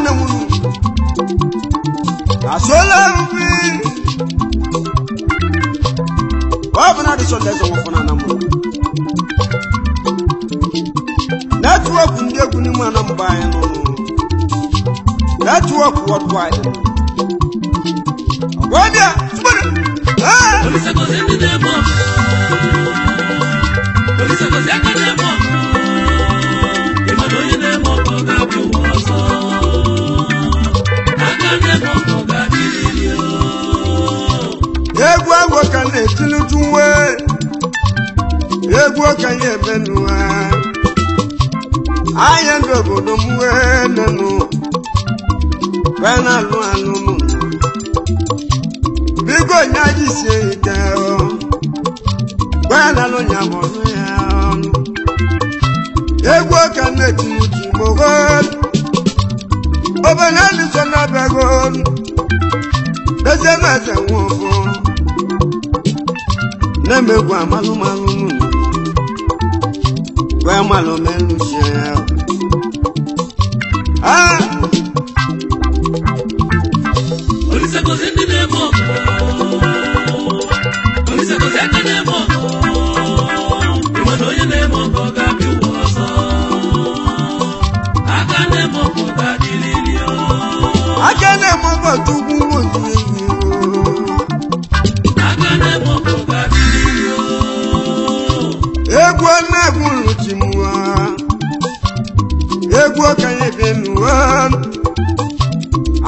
na mu asola mi wabna de sonde so wofana na mu network ndi eguni mu na mbaye no network worldwide Wadia subana Polisa ko zendi demo Polisa ko zeka demo Imano ye demo ko gabu waso Aka demo ko gabilio Yegwa woka ne tinutuwe Yegwa kan ye benua Ayendo bodo muwe nenu Bana lu anu Bigo nyaji seyite o Bana lu nyamo ya Yegwa kan ne tinutuwe Obenani sona begon Dese mese wofo Nemegwa malu Gwa malu melu shea Polisa ko zendi demo Polisa ko zeka demo Imano ye demo ko gabu waso Aka demo ko gabilio Akane mo bo tugu mo Aka demo ko gabilio Egwa na gulu chimwa Egwa kan ye benua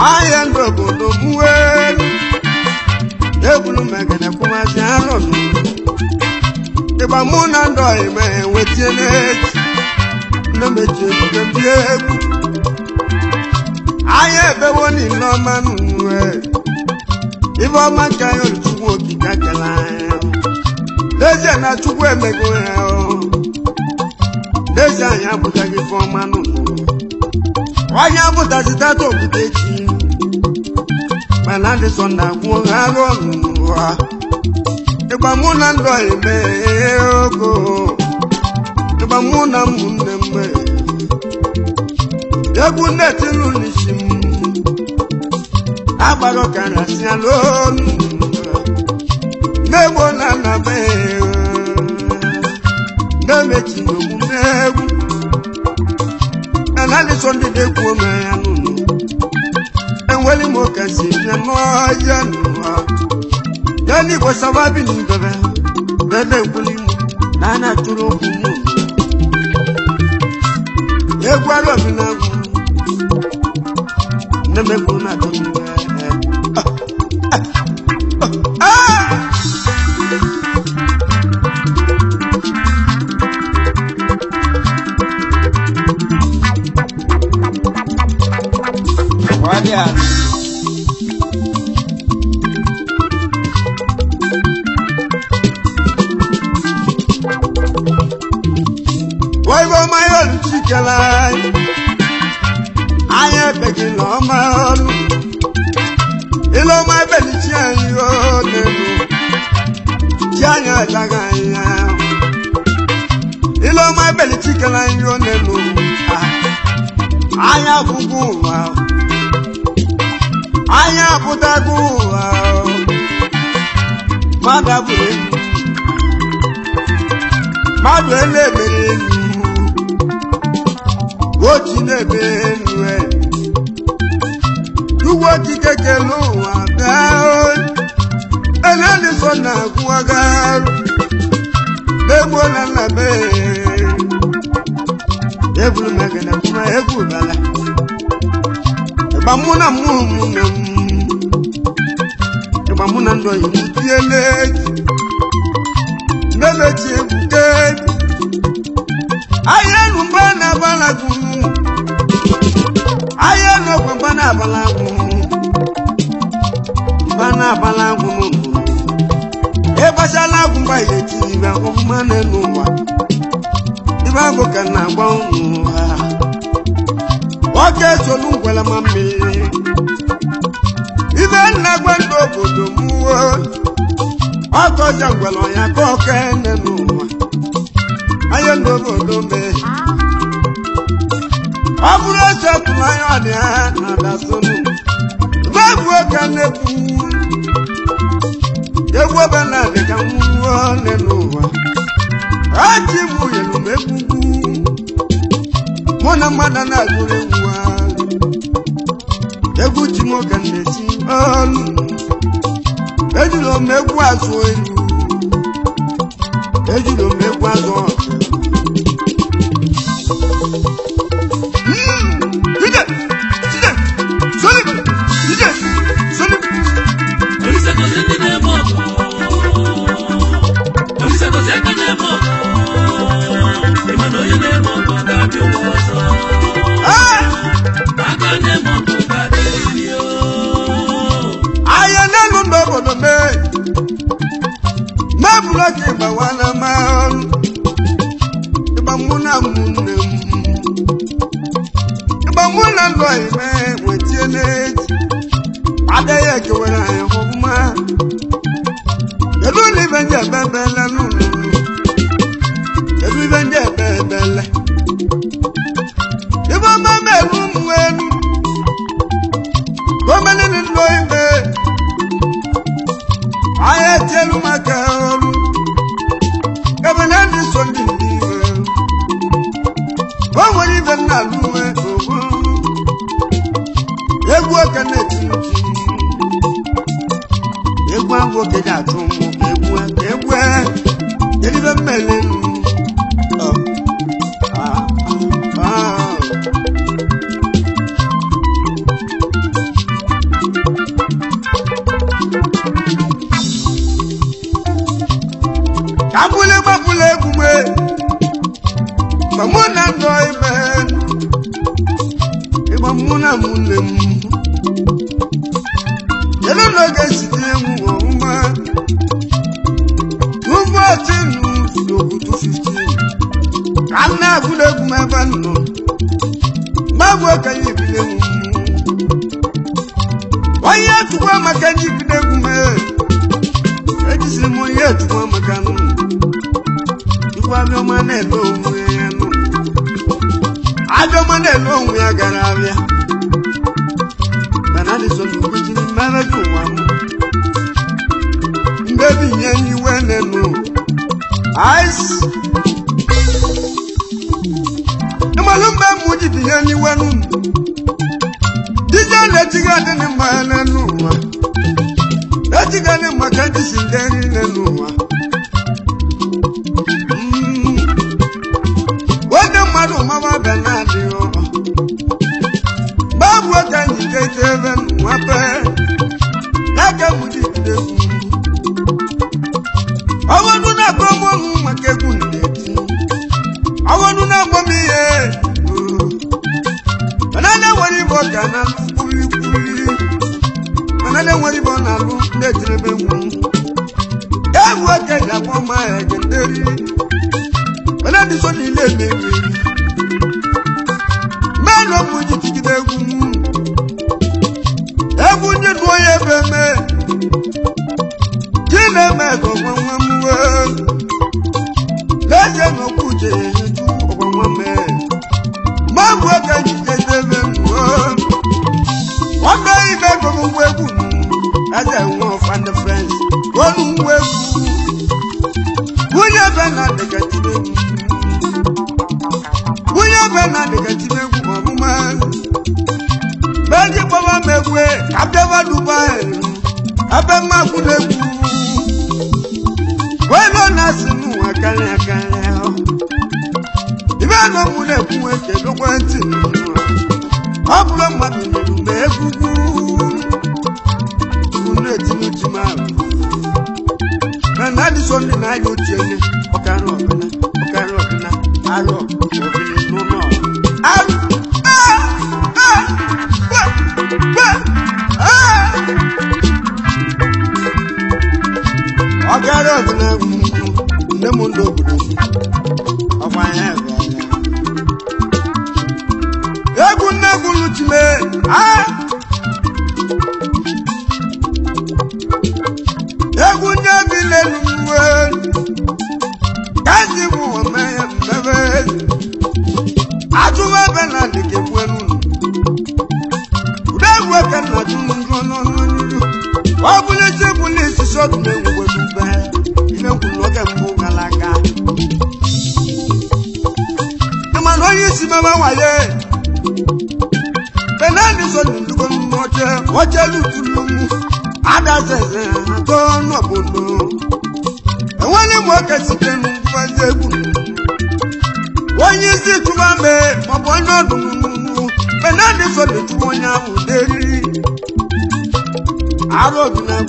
Ayendo bodo muwe Ebulu megene kuma jaro Eba muna ndo ime wetiene Nemeche mbie Aye bewoni no manuwe Ibo makayo chukwu okikakela Deje na chukwu emego ya Deje anya butagi for manu Wanya butagi tato butechi Manande sonda kuharo nwa Eba muna ndo ime oko Eba muna mune me Yebu netilu nishimu Abaro kana sialonu Nebo na nabe Nemechi nomu nebu Enali sondi de kuome anunu Enweli mokasi nyano ayanua Yani kwa sababi nibebe Bebe kulimu Nana churu kumu Yegwaro minagu Nemekuna tunuwe Wadia Waibo mayolu chikelai Aye begin on my own Ilo my belly chan yo nenu Chanya tagaya Ilo my belly chikelai yo nenu Aya bubu wow Aya butagu wow Madabule Madwele benu Woti nebenwe Duwoti kekelu wabao Enani sona kuwagaru Debo na nabe Ebulu megene kuma ebulu bala Eba muna mumu Eba muna ndo yimutiele Nemechi ebuke Ayenu mbana balagu Ayenu mbana balagu Mbana balagu Eba shalagu mba yeti Iba kumane nuwa Iba kukana bonga Wake solungwela mami Iba nagwendo bodo muwa Wako jangwelo ya koke nenuwa Ayenu bodo me Abura chatu na yoni na dasunu. Babu kaneku. Yewo bana de kamu nenuwa. Aji mu yenu megugu. Mona mana na gurewa. Egu ti mo kanesi olu. Ejulo megu aso elu. Ejulo megu aso. Kazi mu wa me mbebe. Atuma bena dike can not do police shot me with bad. You know, look at Mugalaga. The man who is Mama Wale. Fernandez on the what you do. Others don't know. And when you work at the when you see to my bed, my boy, not Fernandez on the 2 hour daily. I wrote them.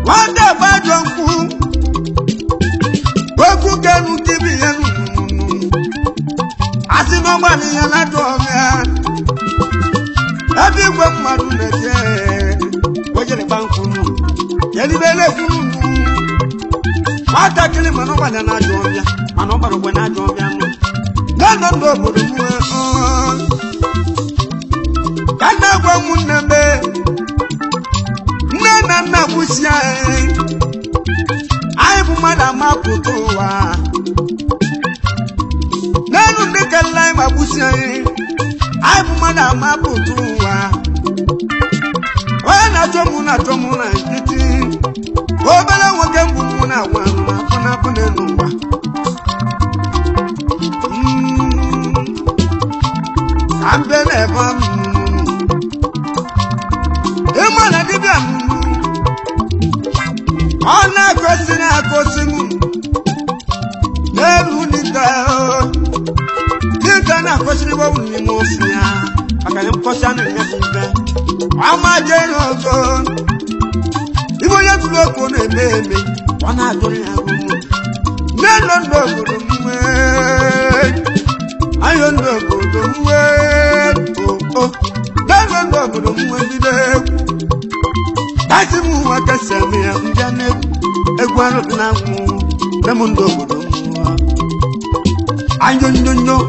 What about your food? What could you give me? I see no money and I don't have. Everyone, my what you bank for? What I kill him, no one and I don't ya. I know when I don't ya. No, can I go Munambe? Nana Busia. I'm Madame Putoa. Nano Nickel Lima Busia. I'm Madame Putoa. When I Tomuna, Obala Wakamuna, one upon I'm the never. On a question, I you cannot question about me, Mosia. I can question it. I'm a general. You will have to look on a baby. One I don't have. None of them. I don't know the way. Oh, none of them. That's a move I can sell me. I'm Janet. A one of now. The Mundo. I don't know.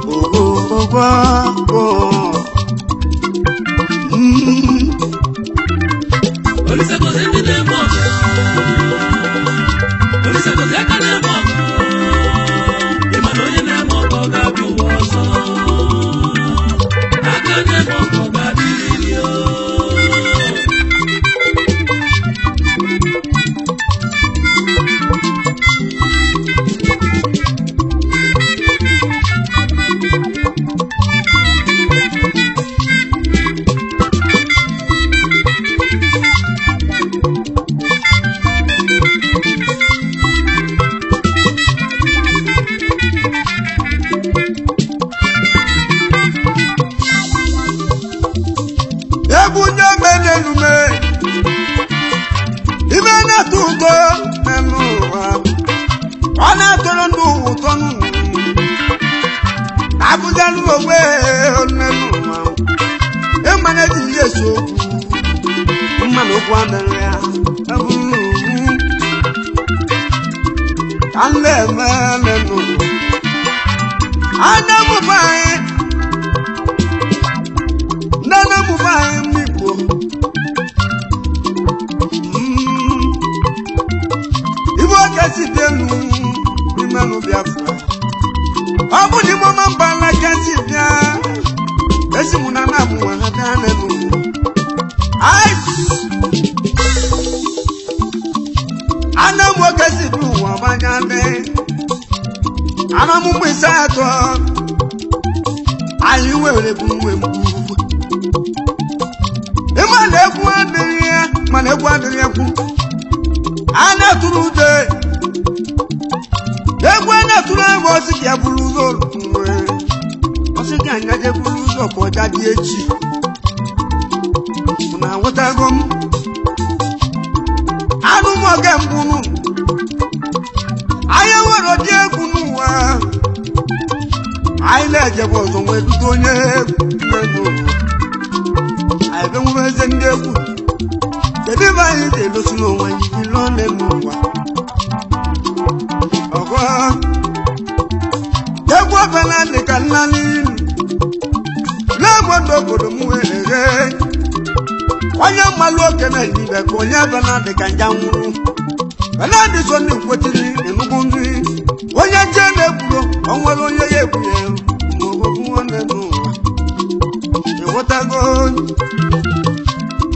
What I go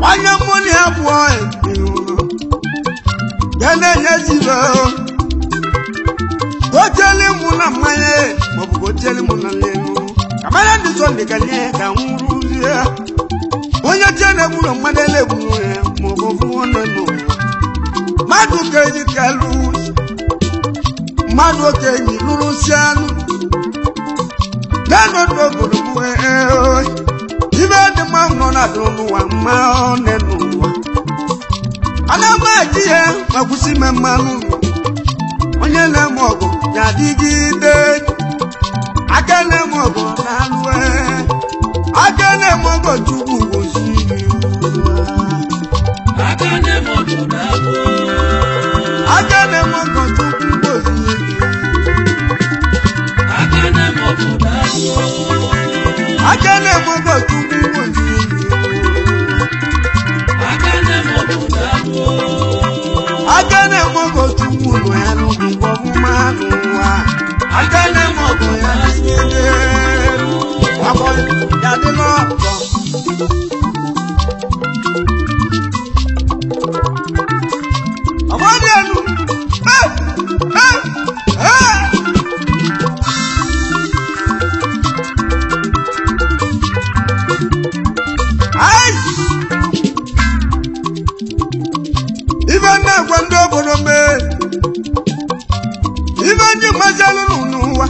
wanya moni abụọ gana yezibo goteli mụ na mmanya maọbụ goteli mụ na lenu kamara ndị so ndị ka nye ka nwụrụ ya onye jene gburu mmadụ elegburu ya maọbụ fụọ nenu mmadụ ka eji kalụ mmadụ ka enyi lụrụ si anụ n'ọnọdụ obodo bụ ibe dị mma nọ na dụrụ n'ụwa mma ọ nenu ụwa ana m eji ihe ma kwụsị ime mmanụ onye na-eme ọgụ ga-adịgide aka na-eme ọgụ na-alụ aka na-eme ọgụ chukwu gozi aka na-eme ọgụ na-alụ aka na-eme ọgụ chukwu gozi aka na-eme ọgụ na-alụ aka na-eme ọgụ chukwu gozi aka na-eme ọgụ na-alụ aka na-eme ọgụ chukwu nọ ya n'ugwu ọmụma n'ụwa aka na-eme ọgụ ya n'ime akọ ya dị n'ọkọ ọgbọdị elu ibe na-egwe ndị obodo mee ibe ndị mmajalụ n'ụwa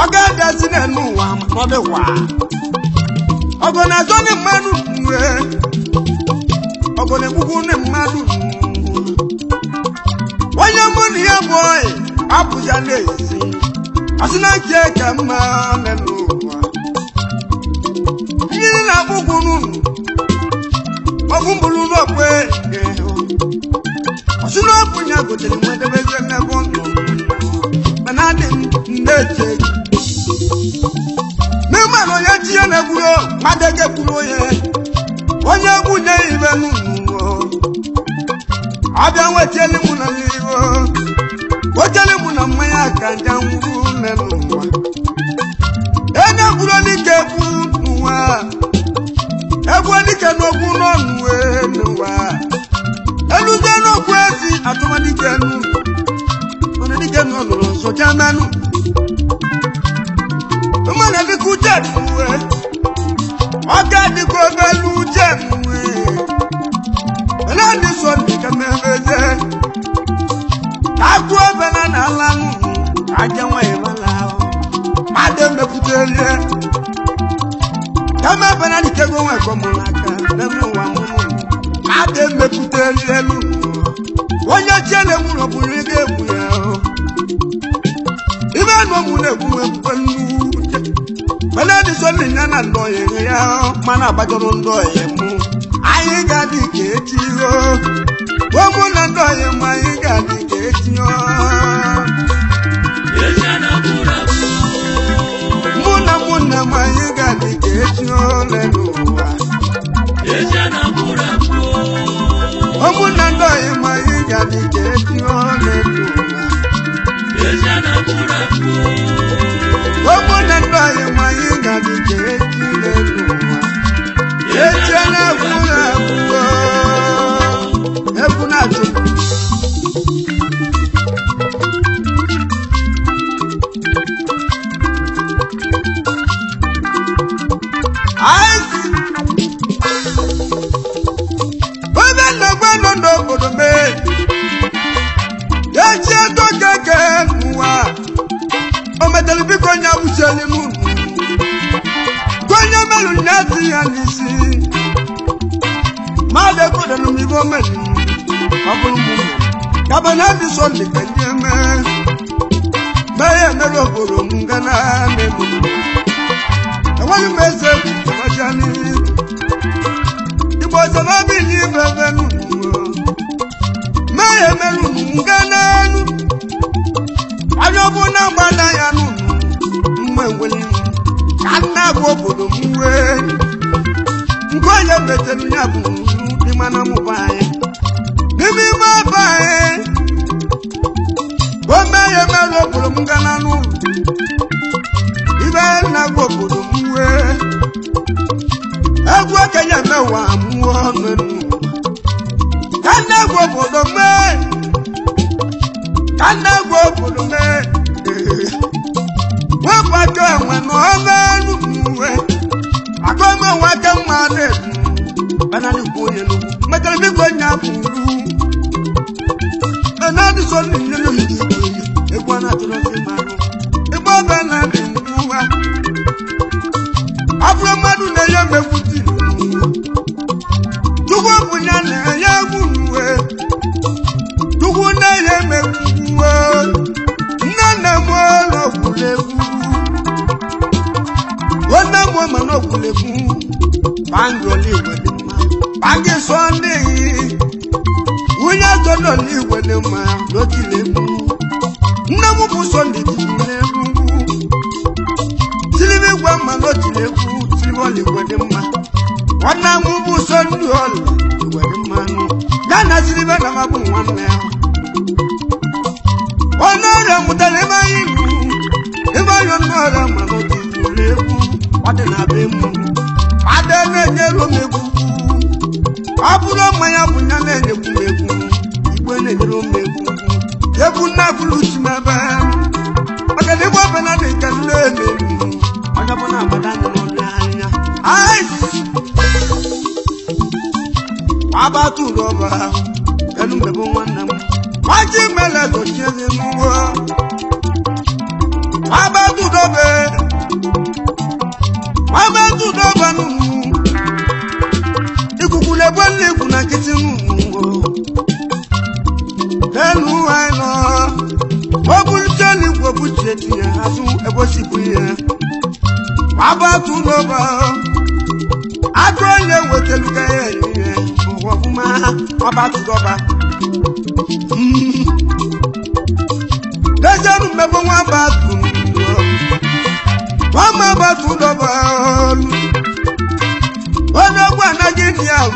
ọ ga-adasi n'ụwa ọ dịkwa ọgụ na-azọ ndị mmadụ nwee ọgụ na-egbugbu ndị mmadụ onye mụ na ya bụ oyi apụja n'ezi asị na nke ka mma n'ụwa mmiri na-agbụgbu n'ụlọ ọgwụ mbụrụ n'okwe ọsị na ọbụ ya gotere nwedebeze n'ebe ndụ mana adị na-eche n'ime na onye chi ya na-egburo mmadụ ga-egburu onye gbunye ibe n'ụlọ ọbịa nweteli mụ na n'ihu weteli mụ na mmanya ka nja nwuru n'ụwa na-egburo dịka egwu n'ụwa egwu dịka n'okwu n'ọnụ n'ụwa eluze n'okwu ezi atụmadike nụ onye dike n'ọnụrụ soja menụ ụmụna dịka uche nwe ọka dịka obelu uche nwe ele ndị so dịka mmebeze agụ obere na ala nụ aja nwanyị mala mmadụ emepụtalie kama bana nikego nwe komulaka nemu wa mumu ade meputeli elu onye chele mulo bunyege buya ibe no mu ne buwe panu bana di so ni nana ndoye ya mana abajoro ndoye mu ayi ga di kechi o wo mu na ndoye mu ayi ga di kechi o yeshana kura muna mayi ga di kechi o lenuwa yeshana kura omuna ndoye mayi ga di kechi o lenuwa yeshana kura omuna ndoye mayi ga di kechi lenuwa yeshana kura ebuna tu obodo mee echi ego keke n'ụwa o metara biko nya wucheli m onye merụ nyezi ya n'isi mmadụ ekwedelu m ibe omeri ọ bụrụ m kaba na ndị so ndị ka nye mee ya emere obodo m gana n'elu enweghị m eze ọjani igbo sanabi n'ibe venu ya emerụ nga n'elu anya ọbụ na mgbada ya n'ụlọ mgbe nwere ka nna bụ obodo m wee nke onye metere ya bụ dị mana mụba anyị n'ime ime ọba anyị ome ya emerụ obodo m gana n'ụlọ ibe nna bụ obodo m wee wa muomenu kana go bodo me wa kwa ka wa no menu we akoma wa ka ma de bana ni ko ye no makal bi ko nya buru ana di so ni ni e kwa na to se ma no e bo bana ni wa afro madu na ya mefuti tugo bunya na ya gunwe tugo na ya mefuwa nana mo lo kuleku wana mo ma no kuleku bango li wedema bangi sonde unya todo li wedema lo kileku namu bu sonde kileku silibe gwa ma lo kileku silibe wedema wana mu bu sonde ol wedema no nana silibe na mabu wanne onora mutalema yinu eba yonora manoti lebu wadena bemu adene nyelo mebu abulo maya bunyane nebu mebu igwene nyelo mebu yebu na buluchimaba akade bo bana de kanle mebu ajabona badane nolanya ai abatu roba kanu mebu wanam waji mele to cheze muwa abatu dobe nu ikukule bole kuna kitinu enu aino obul jeli ko bujeti asu ebosi buye abatu doba akoye weteluka ye wo kuma abatu doba Dejanu mebo wa batu wa ma batu doba Odo gwa na gidia o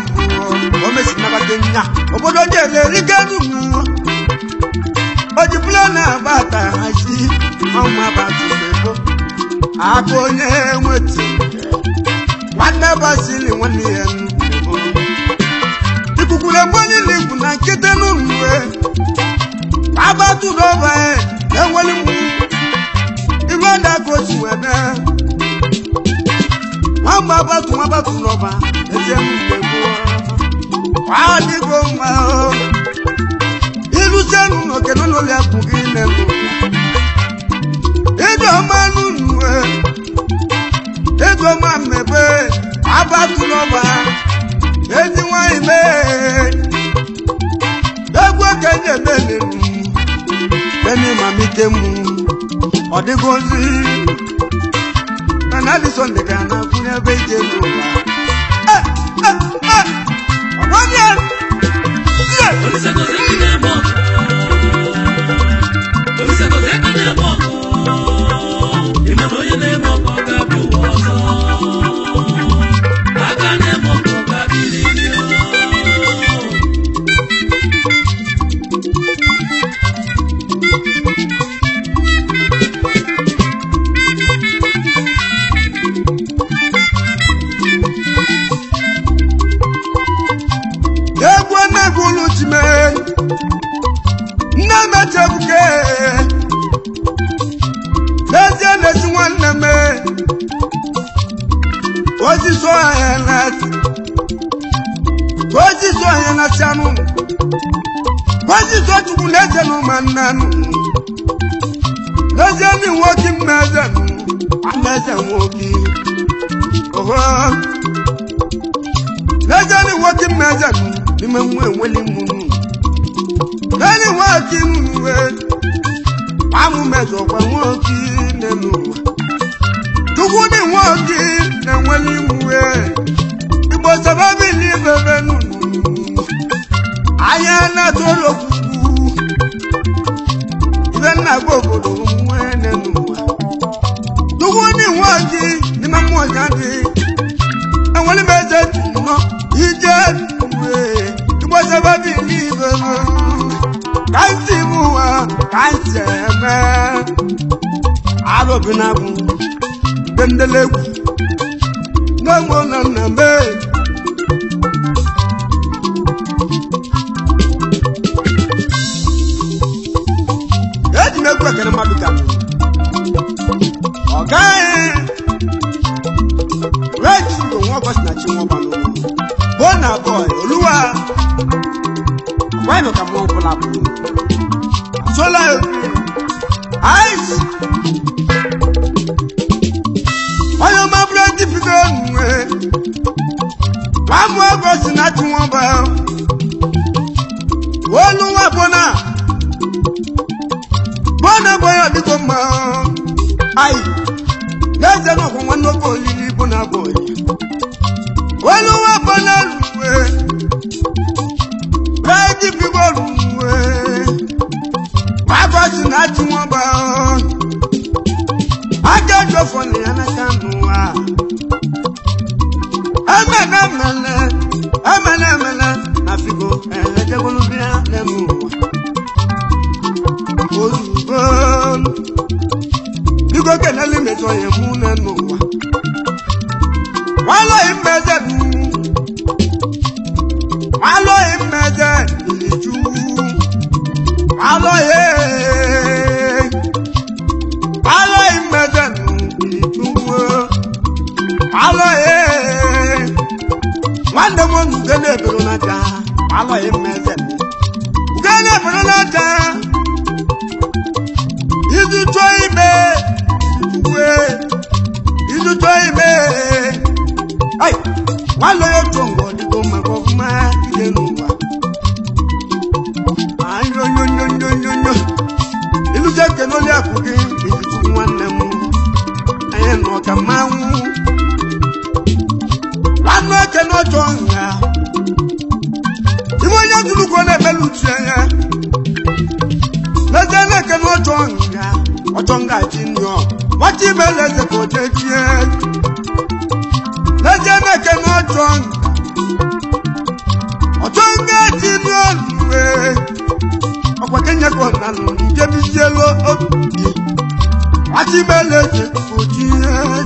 mesi na bagenya obodo jele riganu Oji plana bata haji ma batu mebo Akonye nweti Wana basili wani enu Ikukule mwani liku na kitenu nwe Abatu doba enweli mu Iwanda gosi webe Wamba abatu doba Eje mbebo Wadi goma Ilu senu no kenono le akugine lo Edo manu nwe Edo mamebe Abatu doba Eji wa ime Egwe kenye menenu Beni mamitemu Odigozi Nana di sonde kana kunya beje lula Wabien Olisa koze kine moko Olisa koze kine moko Imano yene moko kabi woso Akane moko kabi liyo Nametebuke Lezi lezi waname Ozi so ayenat anu Ozi so chukulete no mananu Lezi ani woki mezenu Ameze woki Lezi ani woki mezenu Nime weli munu Leni waki mwe Amu mezo kwa waki nenu Tukuni waki na weli mwe Ibo sababi ni bebe nunu Ayana tolo kuku Ibena gogodo mwe nenu Tukuni waki ni mamu nyandi Na weli meze no Ije mwe Ibo sababi ni bebe Kanti muwa, kanti eme Alo binabu, bendelegu Nongo naname wọ́n bọ́ sí àti wọ́n bá lọ. Bọ́ọ̀nà bọ̀ olúwa wáyé mi kà mọ́ ọ̀pọ̀lọpọ̀ àbúrò. Sọlá àìsí. Ọyọ́ máa búrẹ́ ti fi kọ́ ọ̀nù ẹ̀. Wàá mú ọkọ̀ sí àti wọ́n bá ọ. Olúwa bọ́nà. Bọ́nà bọ́yọ̀ dídò mọ́ ọ. Ayi. Lẹ́sẹ̀ náà kò wọ́n lóko lílí bọ́nà bọ́yọ̀. Olúwa bọ́nà lùwẹ̀. Bẹ́ẹ̀ni fi bọ́ọ̀lù lùwẹ̀. Bàbá sì náà tí wọ́n bá ọ. Akẹ́jọ́ fọ̀nì ẹnìkanù wa. Ẹmẹ́lẹ́ àfikò ẹ̀ẹ́dẹ́gbọ́n bí i lẹ́nu wa. Olùgbọ́n. Bíkọ́ kẹ̀lẹ́ lè mẹ́tọ́ yẹn mú lẹ́nu wa. Wọ́n lọ ìmẹ́jẹ̀ dùn. Wọ́n lọ ìmẹ́jẹ̀ ìlìjú. Wọ́n lọ ìmẹ́jẹ̀ dùn ìlìjú. Wọ́n lọ wọ́n dẹ̀ wọ́n gẹ́lẹ́ ìbẹ̀rù náà jà. Wọ́n lọ ìmẹ́jẹ̀ dùn. Gẹ́lẹ́ ìbẹ̀rù náà jà. Ìdútọ́ ìmẹ́. Ìdútọ́ ìmẹ́. Ay, wọ́n lọ yóò tó ń bọ̀ dídò mẹ́kọ̀ọ́ fún máa ilé nù wá. Ayọ̀yọ̀yọ̀yọ̀yọ̀. Ìlú jẹ́ kẹ́lọ́ lé àkùkí ìdútù wọn nẹ̀ mú. Ẹyẹ nù ọ̀kà máa ń wú. Wọ́n lọ kẹ́lọ́ tó ń yà. Ìwọ́n yẹ dúró kọ́ lẹ́ mẹ́lú tiẹ̀ yẹ. Lẹ́sẹ̀ lẹ́ kẹ́lọ́ tó ń yà. Ọjọ́ ń gà jí ni ọ. Wọ́n ti bẹ́ lẹ́sẹ̀ kò dé tiẹ̀. Lẹ́sẹ̀ lẹ́ kẹ́lọ́ tó ń yà. Ọjọ́ ń gà jí ni ọ lùwẹ̀. Ọ̀pọ̀ kẹ́nyẹ́ kọ̀ nànú ìjẹ́bi yé ló òbí. Wọ́n ti bẹ́ lẹ́sẹ̀ kò tiẹ̀.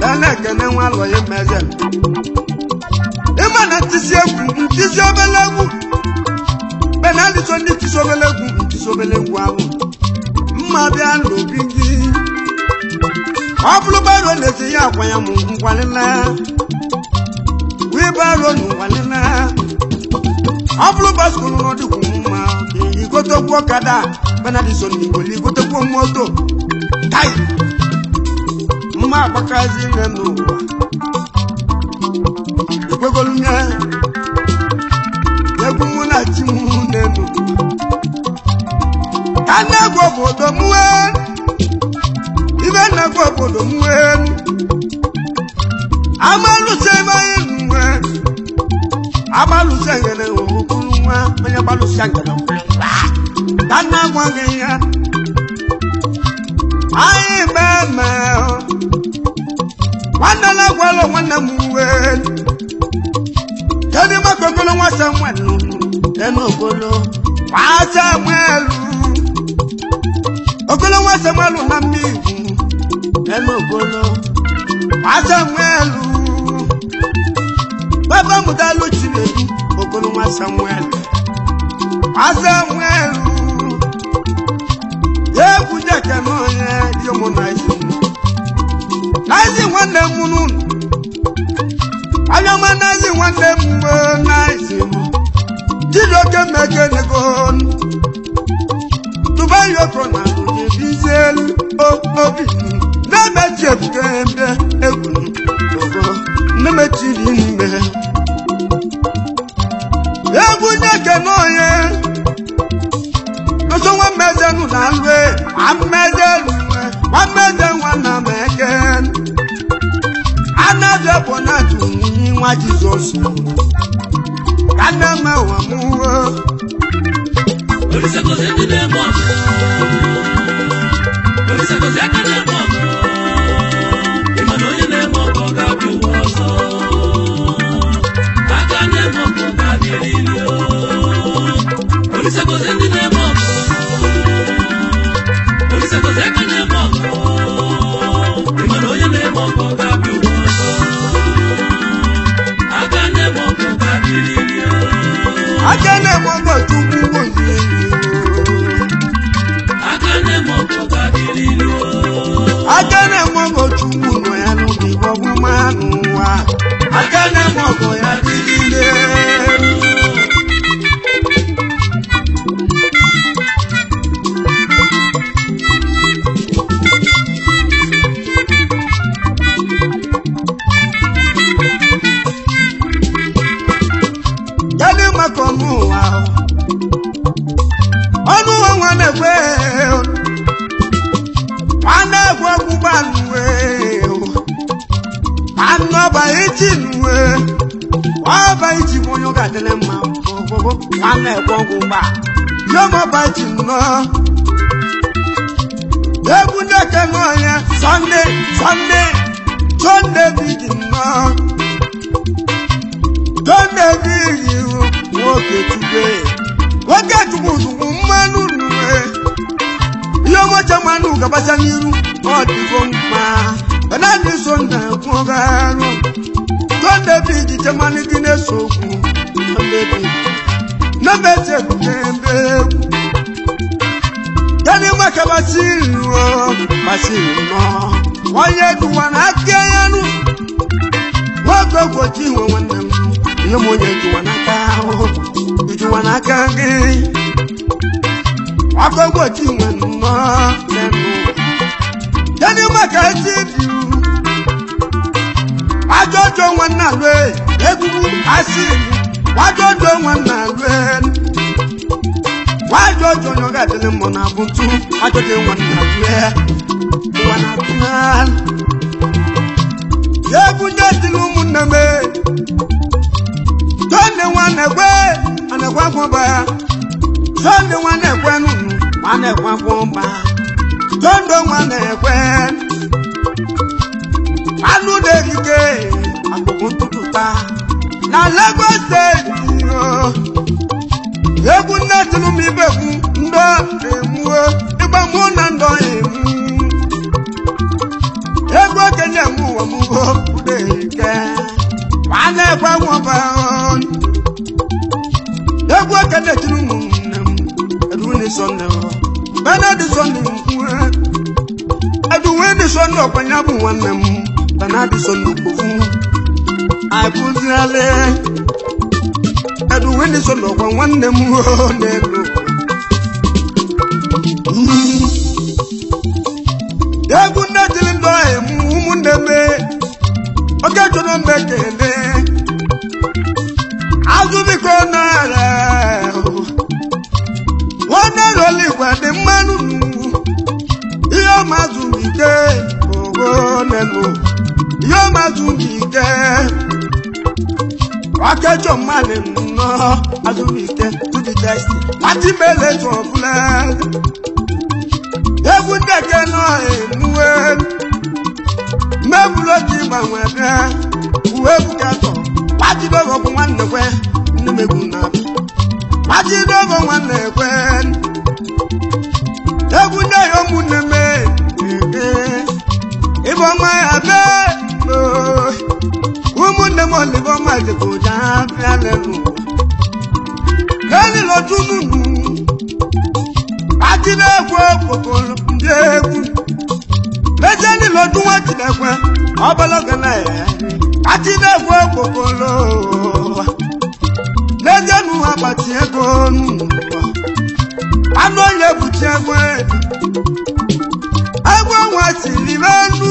Lẹ́lẹ́ kẹ́lẹ́ wọn lọ yẹ mẹ́sẹ̀. Ìmọ̀ náà ti ṣe kù ntí ṣe ọbẹ̀lẹ́gù. Bẹ́ẹ̀ náà ní sọ ní ti ṣe ọbẹ̀lẹ́gù ntí ṣe ọbẹ̀lẹ́gù àwọn. Mma bịa n'obi gị. Ọ bụrụ baro na-esi ya akwa ya mụ ngwalịla. Wee baro n'ụwalịla. Ọ bụrụ baskụlụ n'ọdịkwu mma. Igotekwu ọkada. Bena dị so n'igweli igotekwu moto. Tai. Mma agbakazi nne n'ụwa. Ikwegolu nye. Egwu mụ na chi mụ nne n'ụwa. Anagwo obodo mwe. Ibe nagwo obodo mwe. Amaluse mayi mwe. Amaluse ngene okulu mwa. Manya baluse ngene okulu. Anagwo ngeya. Ayi mama. Wana nagwo lo wana mwe. Kedi makokolo wa Samuel. Enogolo. Wa Samuel. Ogolo wa Samuel na migu. Enogolo. Wa Samuel. Baba mudalo chile. Ogolo wa Samuel. Wa Samuel. Ye kuja kano ye yomo naisi. Naisi wande munun. Ayama naisi wande naisi. Jiro ke meke negon. Tuba yoko na kunye bizel. Obi. Neme jebu kembe. Ekunu. Ogo. Neme chiri nime. Ebu neke noye. Noso wameze nunalwe. Wameze luwe. Wameze wana meken. Anade bona tunyi wa Jesus. Kana mawa muwo. Olisa koze kene mwako. Olisa koze kene mwako. Imanoye ne mwako gabi woso. Kaka ne mwako gabi lilio. Olisa koze kene mwako. Olisa koze kene mwako. Imanoye ne mwako gabi woso. Kaka ne mwako gabi lilio. Akene mwako tuku mwonye. Akane mwako tuku no ya nubi wabu manu. n'ụwa aka na-eme ọgọ ya dịgide jadi maka ọnụụwa ọnụụwa nwa na-ekwe nwanne egwu ọgbụgba nwe anụ ọba iji nwe ọba iji onye ga adịle mma ọgụgụ nwanne egwu ọgbụgba yọmọba iji nnọ egwu ndeke n'ọnya Sunday bigi nnọ Sunday bigi nwoke chukwu zugwu mmanụ nwe ihe ọmọcha mmanụ gabacha n'iru ọ dịgo mma banadị so nna kwụgarụ Sunday bigi chemanụ gị na-eso okwu Sunday bigi na-emeche n'ebe egwu yani maka basiri nọ onye duwa n'aka ya nụ nwoke ogbochi nwe nwanne m ihe m onye duwa n'aka ahụ ijuwa n'aka gị nwoke ogbochi nwe nnọ n'enu yani maka ezi dị ajọjọ nwanne alụ egwugwu asịrị ajọjọ nwanne alụ wajọjọ nyọga adịlị mmụ na abụntụ ajọjọ nwanne alụ wana tunan yebu ndetilu muname tonne wana gwe ana kwa kwamba tonne wana gwe nunu wana kwa kwamba tondo wana gwe anu derike akukututa na Lagos State yebu ndetilu mibeku ndo emuo igba mu na ndo emu egwu okenye mụwa mụgo udeke nwanne gwa nwọba egwu okenye tiri ụmụnne m eduwe sọnde benadi sọnde nkwe eduwe sọnde ọkwanya bụ nwanne m benadi sọnde okpofu akụziale eduwe sọnde ọkwa nwanne m n'elu egwu nne tiri ndụ ahụ ụmụnne me oge jụrụ mmekele azụbiko n'ala nwanne roligwa dị mmanụ ihe ọmazụmike ogo nenu ihe ọmazụmike ọkẹjọ mmalị nnọ azụmike to the test pati mele tụọbụla egwu ndeke nọ emuwe mmebulo ji gbanwe bịa uwe bukatọ gbajidogo bụ nwanne kwe nnemegwu na-abịa gbajidogo nwanne kwe egwu ndị ya ụmụnne me ịbụ ọma ya bee ụmụnne m olibo ọma jikọ ụja bịa lelu kelilo tununu ajide egwu okpokolo ndị egwu lejeni lọdún wọn jìnà pẹ ọbọlọgàn náà ẹ ajide egwu okpokolo lejenu abati ego nù anụ onye buchi egwu egwu nwa siri n'enu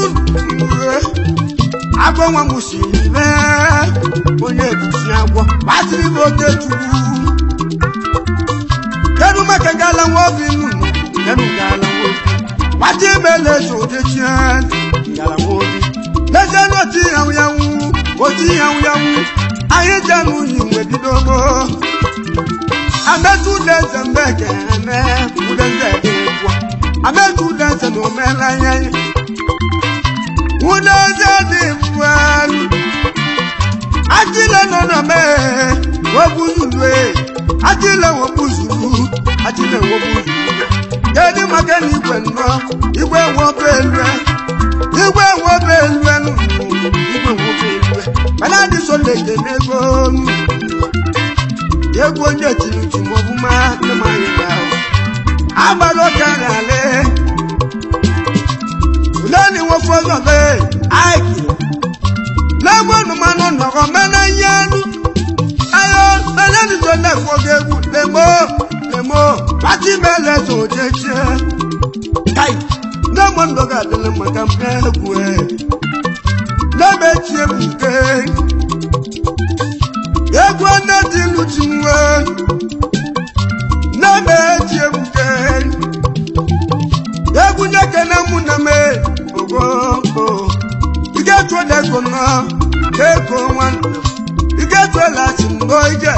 agwọ nwa m siri onye buchi agwọ gbasiri m oke chukwu kedu maka gala nwa obi nụ kedu gala nwa obi wati mele soje chian gala nwa obi leze n'oti yawu anyị janu yi nwe bidogo ametu leze mbeke eme udeze egwu ametu leze n'omela ya udeze dị mfuelu ajile nọ na mee wobuzulue ajile wobuzulu ajile wobuzulu kedu maka na igwe nnọ igwe nwoke elue igwe nwoke elue mana dị so leke n'ego egwu onye tiri ji mọbụma nnemanyị gaahụ agbara oke n'ala uleni nwoke ọzọ be aiki n'egbe mano no mena yanu ayo belani to na fogebu lemo pati mele so jeje kai no mon doga de makampe bue na bechie buke egwu na dilu chinwe na bechie buke egwu nyeke na muname ogo ige to de gona eko wan ige to la chingo ige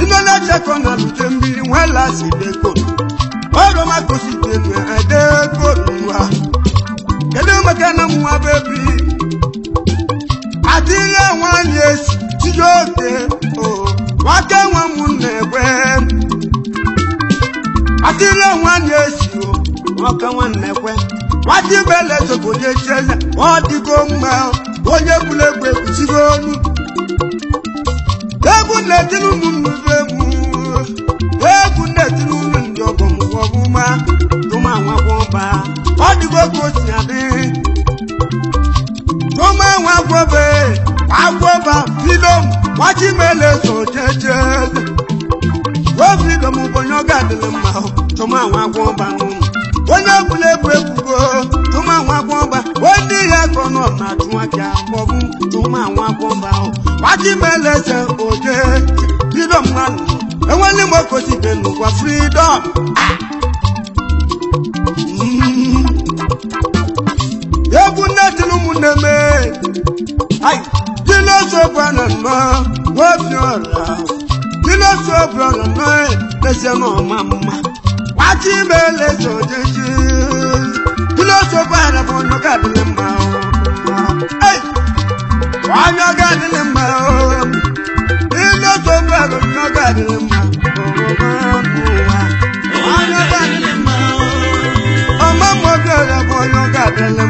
ino la cheko na lutembi wala sibeko oro makosi tenu ade ko nuwa kede makana muwa baby adile wan yes tijoke o wake wan munegwe adile wan yes o wake wan negwe wadi bele so koje chele wadi go ma onye bulegwe kusigonu egwu netinu munuvemu egwu netinu ndogo muwoma tuma wagoba wadi go kosi ade tuma wagobe agoba film wadi mele so jeje wo film bonyo gadele ma tuma wagoba nu onye bulegwe kugo tuma wagoba wadi ya kono na tuakia bobu tuma wagoba wadi mele se oje freedom man enwele mokosi benu kwa freedom yebu netinu muneme ai dilo so bana ma wo fiora dilo so bana ma pese no mama wadi mele so jeje dilo so bana bonyo kadile ma ai wanyo kadile ma dilo so bana no kadile ma wanyo kadile ma mama mo gele bonyo kadile